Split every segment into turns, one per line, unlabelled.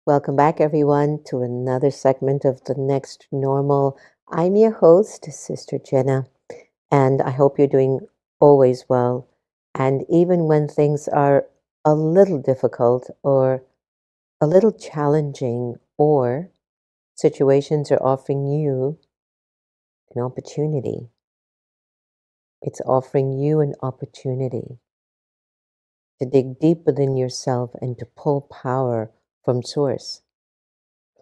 Welcome back, everyone, to another segment of The Next Normal. I'm your host, Sister Jenna, and I hope you're doing always well. And even when things are a little difficult or a little challenging, or situations are offering you an opportunity, it's offering you an opportunity to dig deep within yourself and to pull power from source.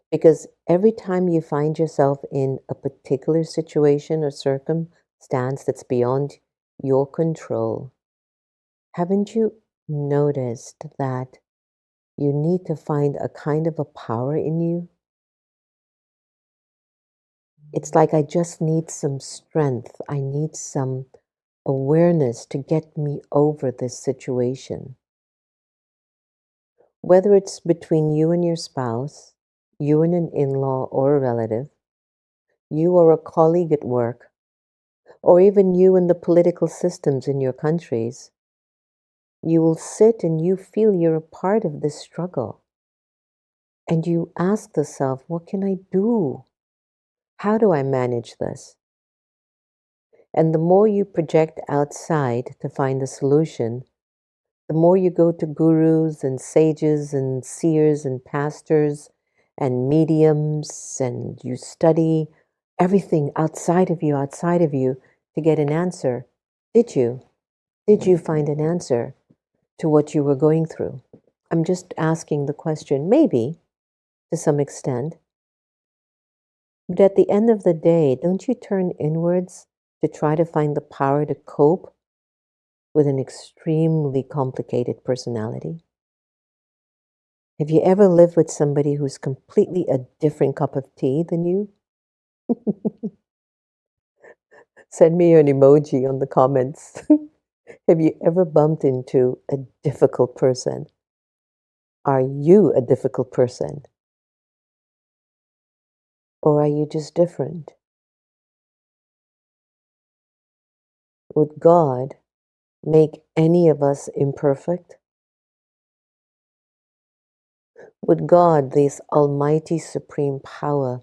Because every time you find yourself in a particular situation or circumstance that's beyond your control, haven't you noticed that you need to find a kind of a power in you? It's like I just need some strength. I need some awareness to get me over this situation. Whether it's between you and your spouse, you and an in-law or a relative, you or a colleague at work, or even you and the political systems in your countries, you will sit and you feel you're a part of this struggle. And you ask yourself, what can I do? How do I manage this? And the more you project outside to find a solution, the more you go to gurus and sages and seers and pastors and mediums, and you study everything outside of you to get an answer. Did you? Did you find an answer to what you were going through? I'm just asking the question, maybe to some extent. But at the end of the day, don't you turn inwards to try to find the power to cope with an extremely complicated personality? Have you ever lived with somebody who's completely a different cup of tea than you? Send me an emoji on the comments. Have you ever bumped into a difficult person? Are you a difficult person? Or are you just different? Would God make any of us imperfect? Would God, this almighty supreme power,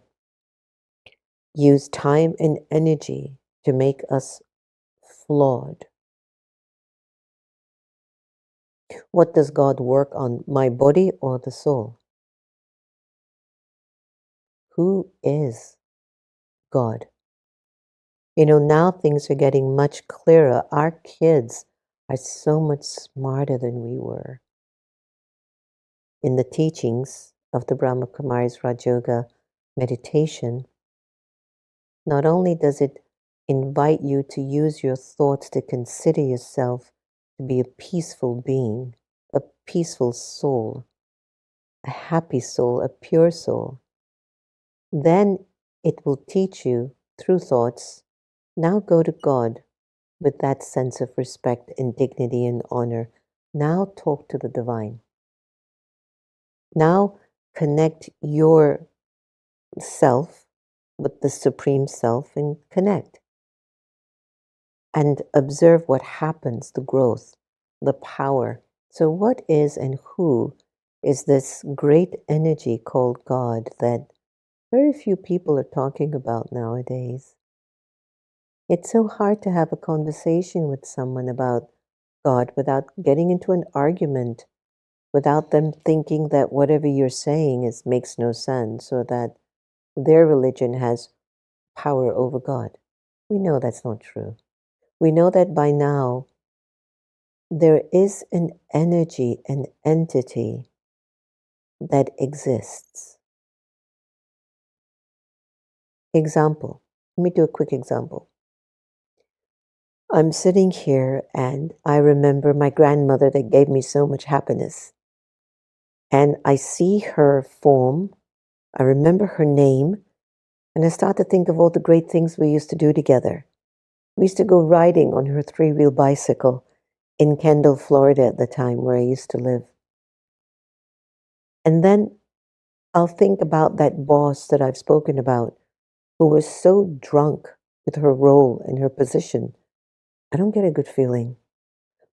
use time and energy to make us flawed? What does God work on, my body or the soul? Who is God? Now things are getting much clearer. Our kids are so much smarter than we were. In the teachings of the Brahma Kumaris Rajoga meditation, not only does it invite you to use your thoughts to consider yourself to be a peaceful being, a peaceful soul, a happy soul, a pure soul, then it will teach you through thoughts, now go to God with that sense of respect and dignity and honor. Now talk to the divine. Now connect your self with the Supreme Self and connect. And observe what happens, the growth, the power. So what is and who is this great energy called God that very few people are talking about nowadays? It's so hard to have a conversation with someone about God without getting into an argument, without them thinking that whatever you're saying makes no sense, or that their religion has power over God. We know that's not true. We know that by now there is an energy, an entity that exists. Example. Let me do a quick example. I'm sitting here and I remember my grandmother that gave me so much happiness. And I see her form, I remember her name, and I start to think of all the great things we used to do together. We used to go riding on her three-wheel bicycle in Kendall, Florida at the time where I used to live. And then I'll think about that boss that I've spoken about who was so drunk with her role and her position. I don't get a good feeling,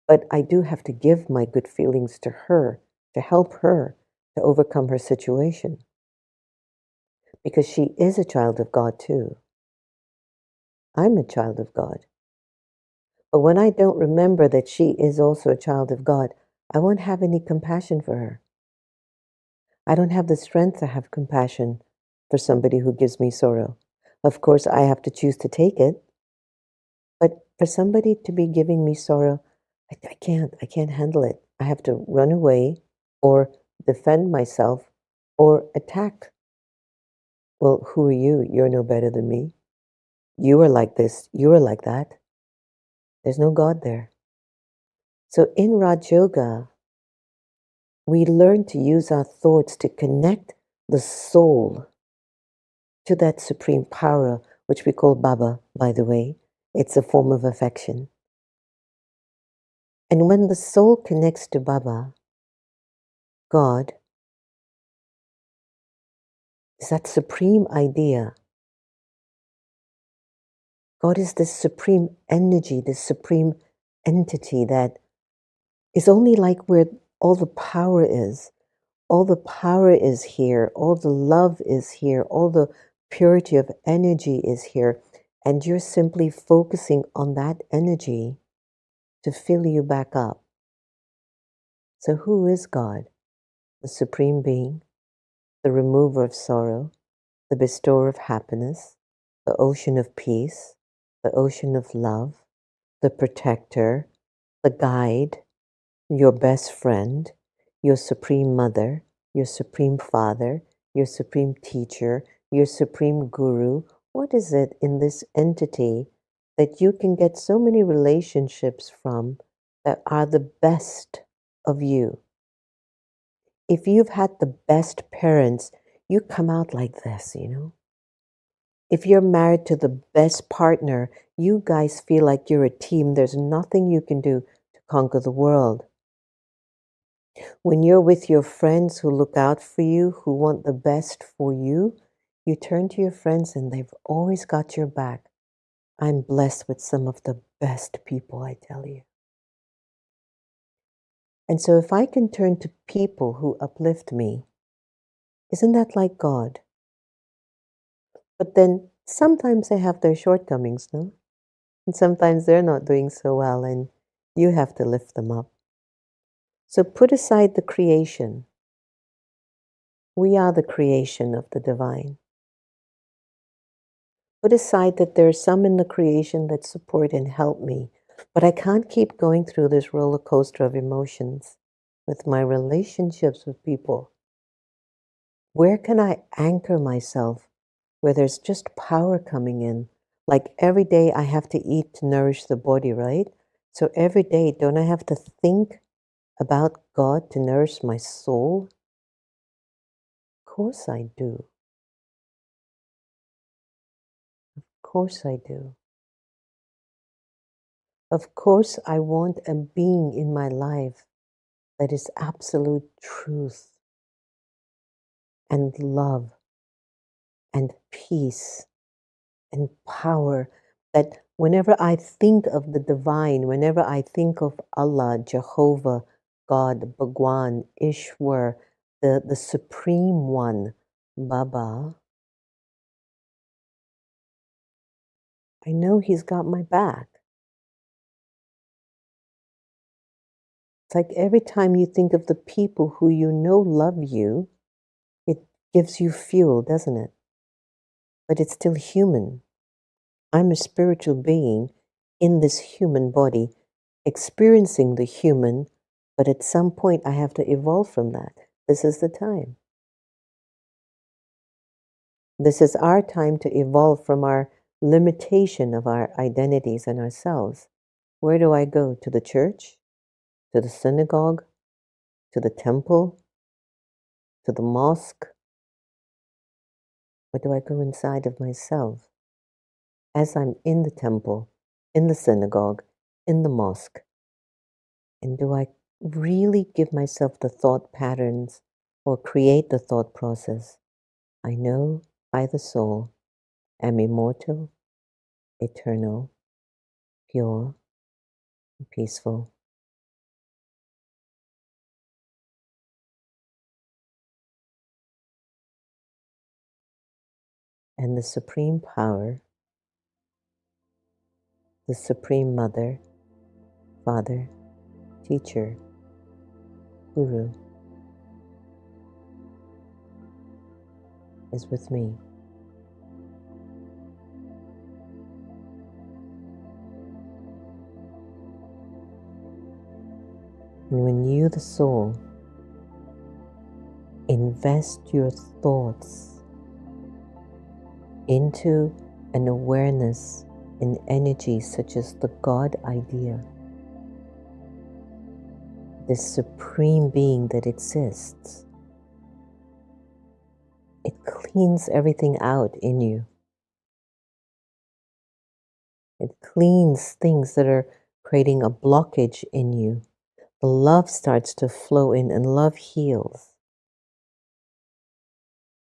but I do have to give my good feelings to her to help her to overcome her situation, because she is a child of God too. I'm a child of God. But when I don't remember that she is also a child of God, I won't have any compassion for her. I don't have the strength to have compassion for somebody who gives me sorrow. Of course, I have to choose to take it. But for somebody to be giving me sorrow, I can't handle it. I have to run away or defend myself or attack. Well, who are you? You're no better than me. You are like this. You are like that. There's no God there. So in Raj Yoga, we learn to use our thoughts to connect the soul to that supreme power, which we call Baba, by the way. It's a form of affection. And when the soul connects to Baba, God, is that supreme idea. God is this supreme energy, this supreme entity that is only like where all the power is. All the power is here. All the love is here. All the purity of energy is here. And you're simply focusing on that energy to fill you back up. So who is God? The supreme being, the remover of sorrow, the bestower of happiness, the ocean of peace, the ocean of love, the protector, the guide, your best friend, your supreme mother, your supreme father, your supreme teacher, your supreme guru. What is it in this entity that you can get so many relationships from that are the best of you? If you've had the best parents, you come out like this, you know? If you're married to the best partner, you guys feel like you're a team. There's nothing you can do to conquer the world. When you're with your friends who look out for you, who want the best for you, you turn to your friends and they've always got your back. I'm blessed with some of the best people, I tell you. And so if I can turn to people who uplift me, isn't that like God? But then sometimes they have their shortcomings, no? And sometimes they're not doing so well and you have to lift them up. So put aside the creation. We are the creation of the divine. Put aside that there are some in the creation that support and help me, but I can't keep going through this roller coaster of emotions with my relationships with people. Where can I anchor myself where there's just power coming in? Like every day I have to eat to nourish the body, right? So every day, don't I have to think about God to nourish my soul? Of course I do. Of course I do. Of course I want a being in my life that is absolute truth and love and peace and power. That whenever I think of the divine, whenever I think of Allah, Jehovah, God, Bhagwan, Ishwar, the Supreme One, Baba, I know He's got my back. It's like every time you think of the people who you know love you, it gives you fuel, doesn't it? But it's still human. I'm a spiritual being in this human body, experiencing the human, but at some point I have to evolve from that. This is the time. This is our time to evolve from our limitation of our identities and ourselves. Where do I go? To the church? To the synagogue? To the temple? To the mosque? Or do I go inside of myself? As I'm in the temple, in the synagogue, in the mosque, and do I really give myself the thought patterns or create the thought process? I know I, the soul, am immortal, eternal, pure, and peaceful. and the Supreme Power, the Supreme Mother, Father, Teacher, Guru, is with me. And when you, the soul, invest your thoughts into an awareness in energy such as the God idea, this supreme being that exists, it cleans everything out in you. It cleans things that are creating a blockage in you. The love starts to flow in, and love heals.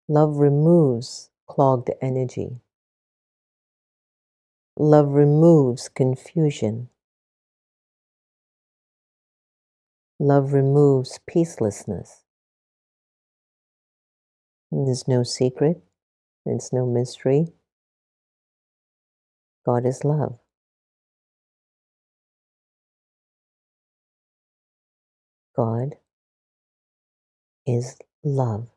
Love removes clogged energy. Love removes confusion. Love removes peacelessness. And there's no secret. It's no mystery. God is love. God is love.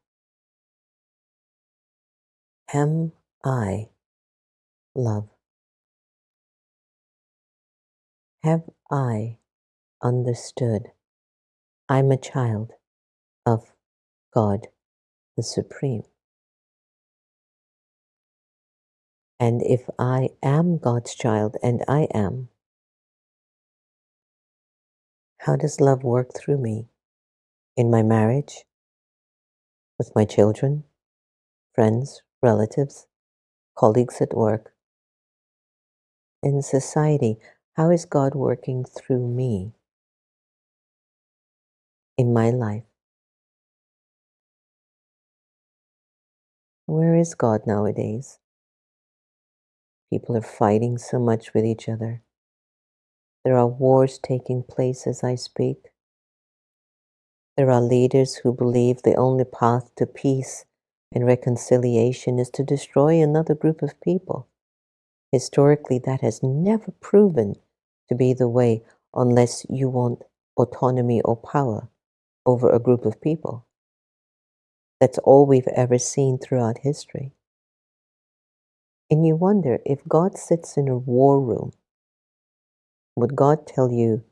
Am I love? Have I understood I'm a child of God the Supreme? And if I am God's child, and I am, how does love work through me? In my marriage, with my children, friends, relatives, colleagues at work, in society, how is God working through me in my life? Where is God nowadays? People are fighting so much with each other. There are wars taking place as I speak. There are leaders who believe the only path to peace and reconciliation is to destroy another group of people. Historically, that has never proven to be the way unless you want autonomy or power over a group of people. That's all we've ever seen throughout history. And you wonder, if God sits in a war room, would God tell you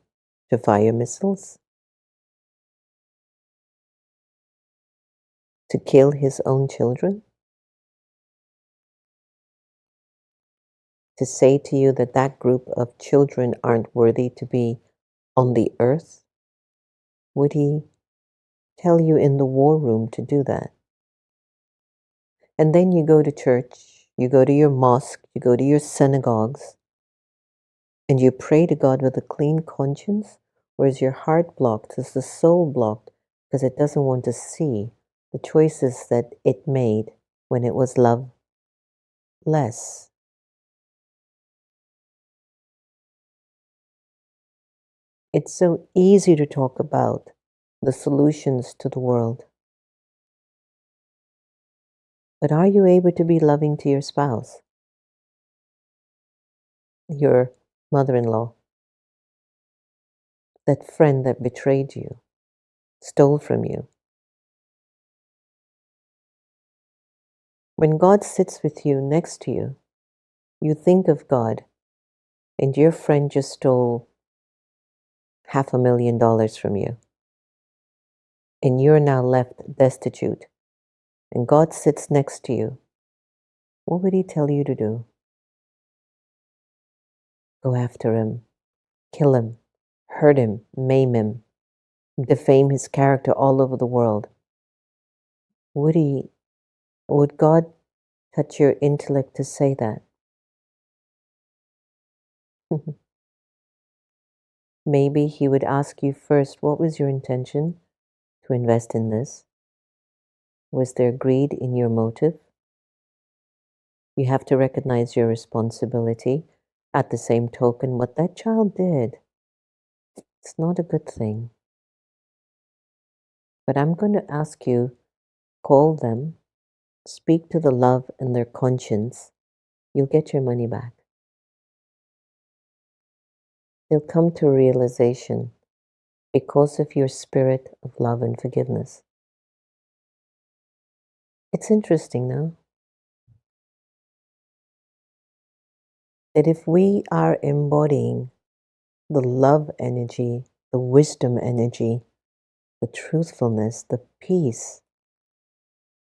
to fire missiles? To kill his own children? To say to you that that group of children aren't worthy to be on the earth? Would he tell you in the war room to do that? And then you go to church, you go to your mosque, you go to your synagogues, and you pray to God with a clean conscience? Or is your heart blocked? Is the soul blocked because it doesn't want to see the choices that it made when it was loveless? It's so easy to talk about the solutions to the world. But are you able to be loving to your spouse, your mother-in-law, that friend that betrayed you, stole from you? When God sits with you, next to you, you think of God, and your friend just stole $500,000 from you, and you're now left destitute, and God sits next to you. What would he tell you to do? Go after him, kill him, hurt him, maim him, defame his character all over the world. Would God touch your intellect to say that? Maybe he would ask you first, what was your intention to invest in this? Was there greed in your motive? You have to recognize your responsibility. At the same token, what that child did, it's not a good thing. But I'm going to ask you, call them, speak to the love in their conscience, you'll get your money back. They'll come to realization because of your spirit of love and forgiveness. It's interesting now that if we are embodying the love energy, the wisdom energy, the truthfulness, the peace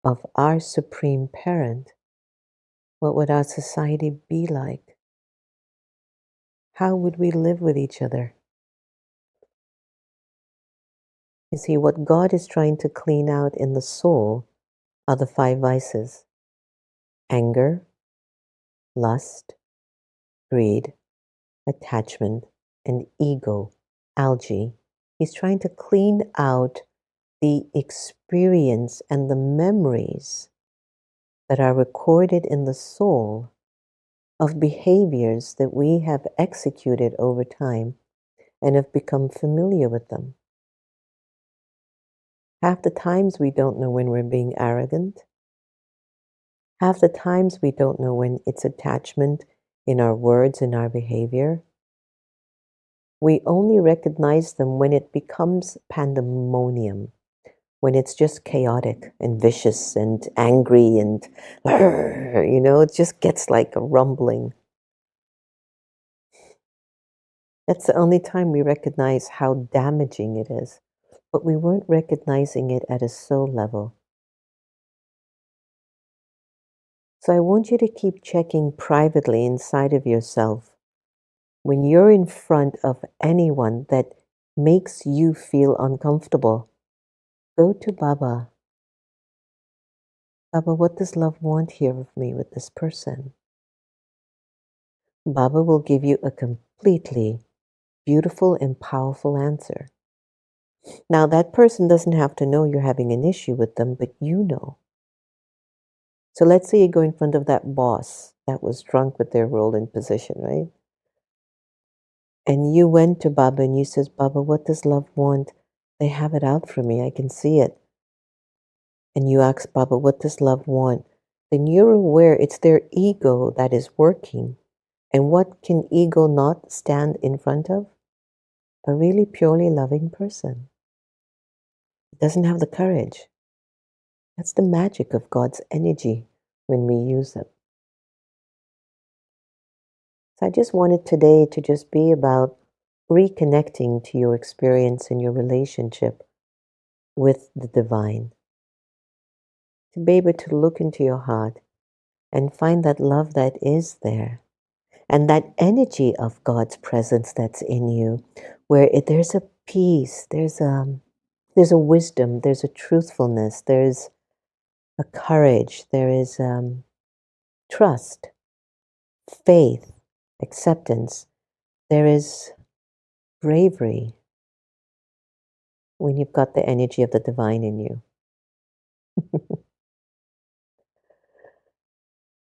of our Supreme Parent, what would our society be like? How would we live with each other? You see, what God is trying to clean out in the soul are the 5 vices: anger, lust, greed, attachment, and ego, algae. He's trying to clean out the experience and the memories that are recorded in the soul of behaviors that we have executed over time and have become familiar with them. Half the times we don't know when we're being arrogant. Half the times we don't know when it's attachment in our words and our behavior. We only recognize them when it becomes pandemonium, when it's just chaotic and vicious and angry and, it just gets like a rumbling. That's the only time we recognize how damaging it is. But we weren't recognizing it at a soul level. So I want you to keep checking privately inside of yourself. When you're in front of anyone that makes you feel uncomfortable, go to Baba. Baba, what does love want here of me with this person? Baba will give you a completely beautiful and powerful answer. Now, that person doesn't have to know you're having an issue with them, but you know. So let's say you go in front of that boss that was drunk with their role and position, right? And you went to Baba and you says, Baba, what does love want? They have it out for me. I can see it. And you ask Baba, what does love want? Then you're aware it's their ego that is working. And what can ego not stand in front of? A really purely loving person. It doesn't have the courage. That's the magic of God's energy when we use it. So I just wanted today to just be about reconnecting to your experience and your relationship with the divine. To be able to look into your heart and find that love that is there and that energy of God's presence that's in you, where there's a peace, there's a wisdom, there's a truthfulness, there's a courage, there is trust, faith, acceptance, there is bravery when you've got the energy of the divine in you.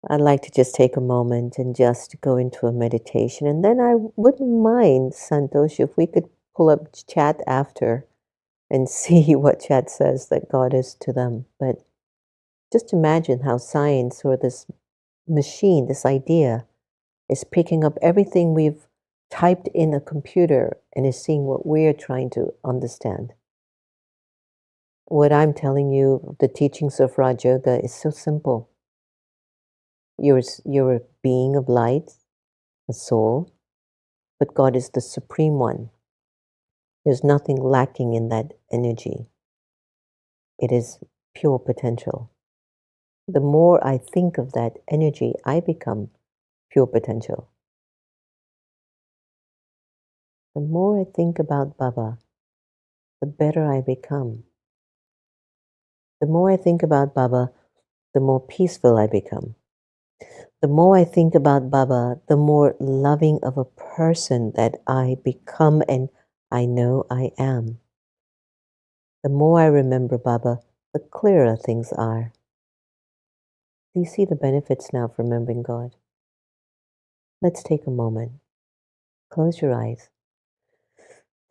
I'd like to just take a moment and just go into a meditation. And then I wouldn't mind, Santosh, if we could pull up chat after and see what chat says that God is to them. But just imagine how science or this machine, this idea, is picking up everything we've typed in a computer and is seeing what we're trying to understand. What I'm telling you, the teachings of Raj Yoga is so simple. You're a being of light, a soul, but God is the supreme one. There's nothing lacking in that energy. It is pure potential. The more I think of that energy, I become pure potential. The more I think about Baba, the better I become. The more I think about Baba, the more peaceful I become. The more I think about Baba, the more loving of a person that I become and I know I am. The more I remember Baba, the clearer things are. Do you see the benefits now of remembering God? Let's take a moment. Close your eyes.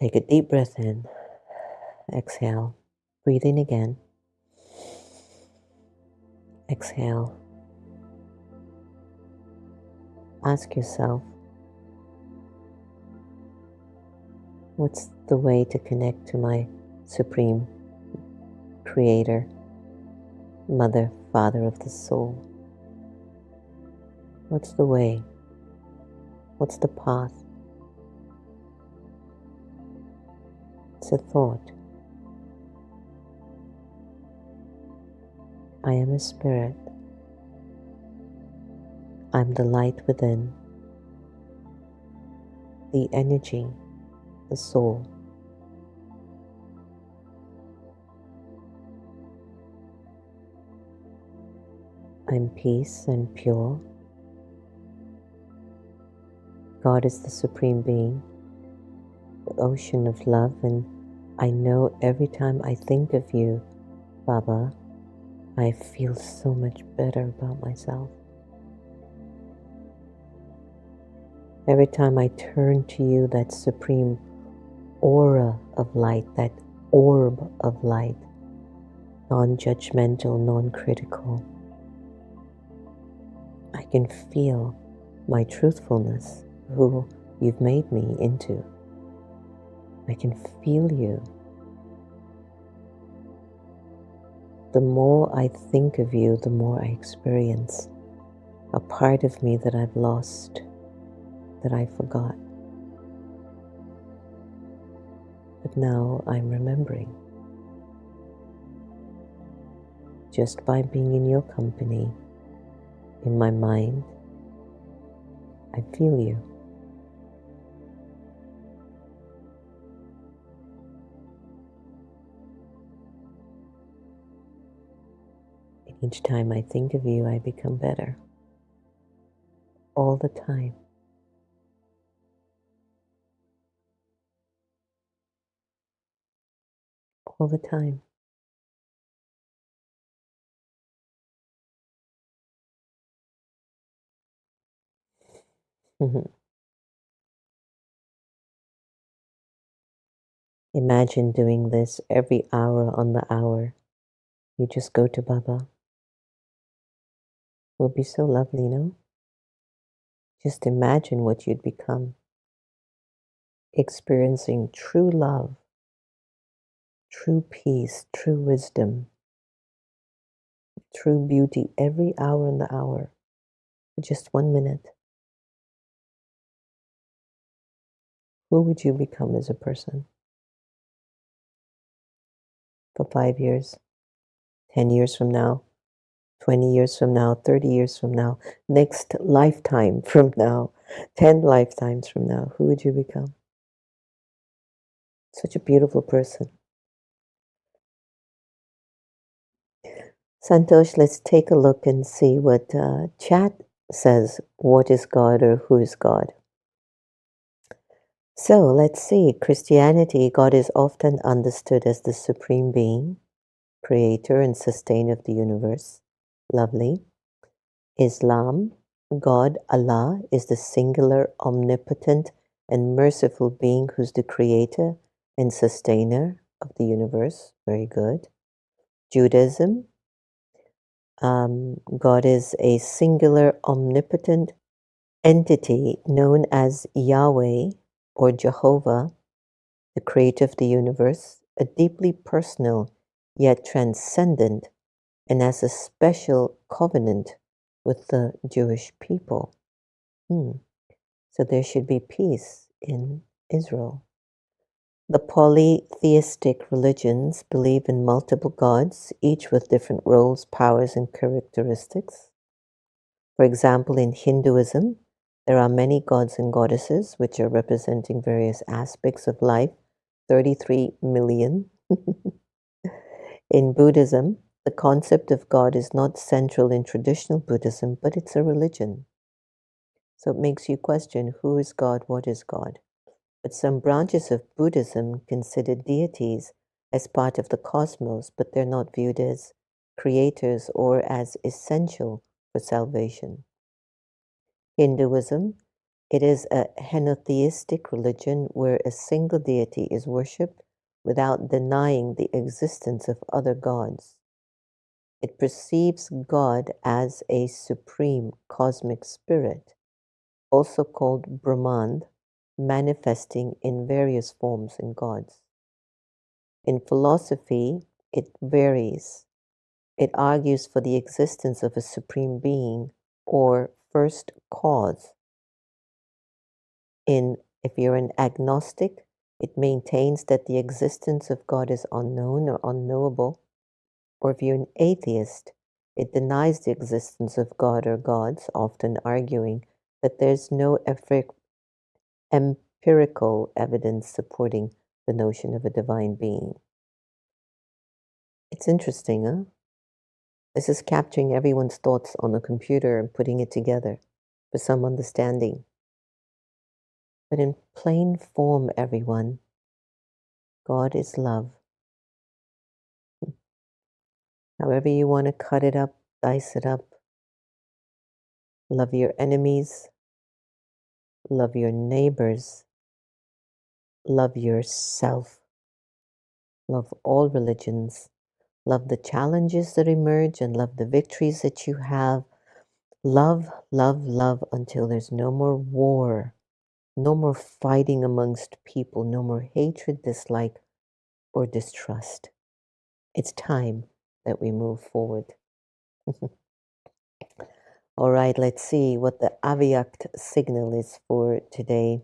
Take a deep breath in. Exhale. Breathe in again. Exhale. Ask yourself, what's the way to connect to my Supreme Creator, Mother, Father of the soul? What's the way? What's the path? It's a thought. I am a spirit. I'm the light within, the energy, the soul. I'm peace and pure. God is the Supreme Being, the ocean of love, and I know every time I think of you, Baba, I feel so much better about myself. Every time I turn to you, that supreme aura of light, that orb of light, non-judgmental, non-critical, I can feel my truthfulness, who you've made me into. I can feel you. The more I think of you, the more I experience a part of me that I've lost, that I forgot. But now I'm remembering. Just by being in your company, in my mind, I feel you. And each time I think of you, I become better. All the time. All the time. Imagine doing this every hour on the hour. You just go to Baba. It would be so lovely, no? Just imagine what you'd become. Experiencing true love, true peace, true wisdom, true beauty every hour on the hour for just 1 minute. Who would you become as a person? For 5 years, 10 years from now, 20 years from now, 30 years from now, next lifetime from now, 10 lifetimes from now, who would you become? Such a beautiful person. Santosh, let's take a look and see what chat says. What is God or who is God? So let's see. Christianity, God is often understood as the supreme being, creator and sustainer of the universe. Lovely. Islam, God, Allah, is the singular, omnipotent, and merciful being who's the creator and sustainer of the universe. Very good. Judaism, God is a singular, omnipotent entity known as Yahweh or Jehovah, the creator of the universe, a deeply personal yet transcendent, and has a special covenant with the Jewish people. So there should be peace in Israel. The polytheistic religions believe in multiple gods, each with different roles, powers, and characteristics. For example, in Hinduism, there are many gods and goddesses which are representing various aspects of life, 33 million. In Buddhism, the concept of God is not central in traditional Buddhism, but it's a religion. So it makes you question, who is God, what is God? But some branches of Buddhism consider deities as part of the cosmos, but they're not viewed as creators or as essential for salvation. Hinduism, it is a henotheistic religion where a single deity is worshipped without denying the existence of other gods. It perceives God as a supreme cosmic spirit, also called Brahman, manifesting in various forms in gods. In philosophy, it varies. It argues for the existence of a supreme being or first cause. If you're an agnostic, it maintains that the existence of God is unknown or unknowable. Or if you're an atheist, it denies the existence of God or gods, often arguing that there's no empirical evidence supporting the notion of a divine being. It's interesting, huh? This is capturing everyone's thoughts on a computer and putting it together for some understanding. But in plain form, everyone, God is love. However you want to cut it up, dice it up. Love your enemies. Love your neighbors. Love yourself. Love all religions. Love the challenges that emerge and love the victories that you have. Love, love, love until there's no more war, no more fighting amongst people, no more hatred, dislike, or distrust. It's time that we move forward. All right, let's see what the Avyakt signal is for today.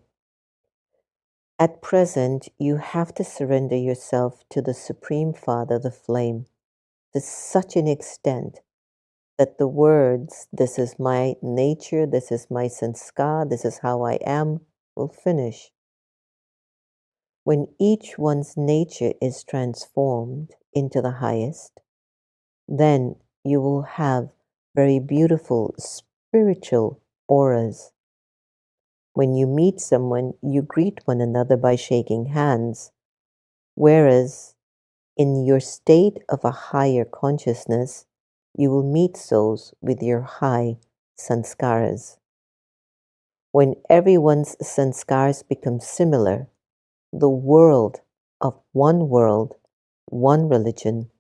At present, you have to surrender yourself to the Supreme Father, the Flame, to such an extent that the words, this is my nature, this is my sanskar, this is how I am, will finish. When each one's nature is transformed into the highest, then you will have very beautiful spiritual auras. When you meet someone, you greet one another by shaking hands, whereas in your state of a higher consciousness, you will meet souls with your high sanskaras. When everyone's sanskars become similar, the world of one world, one religion,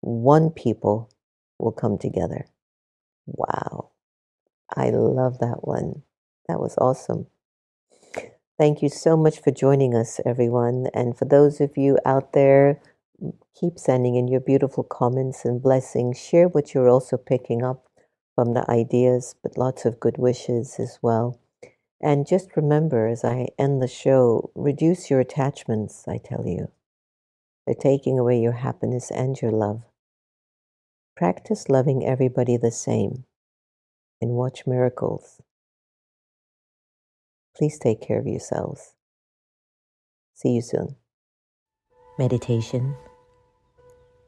one people will come together. Wow. I love that one. That was awesome. Thank you so much for joining us, everyone. And for those of you out there, keep sending in your beautiful comments and blessings. Share what you're also picking up from the ideas, but lots of good wishes as well. And just remember, as I end the show, reduce your attachments, I tell you. They're taking away your happiness and your love. Practice loving everybody the same and watch miracles. Please take care of yourselves. See you soon. Meditation,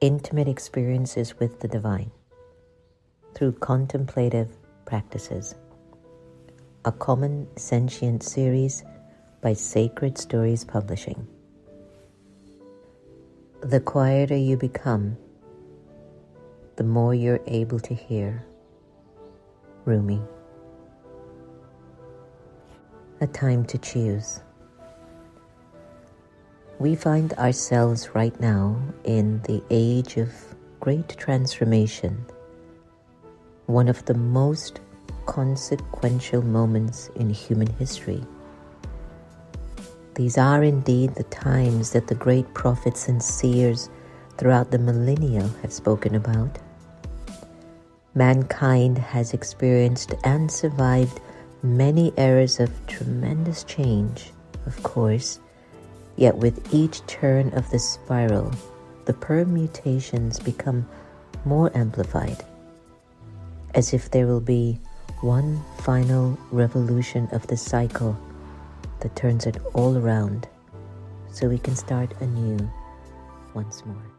intimate experiences with the divine through contemplative practices. A common sentient series by Sacred Stories Publishing. The quieter you become, the more you're able to hear. Rumi. A time to choose. We find ourselves right now in the age of great transformation, one of the most consequential moments in human history. These are indeed the times that the great prophets and seers throughout the millennia have spoken about. Mankind has experienced and survived many eras of tremendous change, of course, yet with each turn of the spiral, the permutations become more amplified, as if there will be one final revolution of the cycle that turns it all around, so we can start anew once more.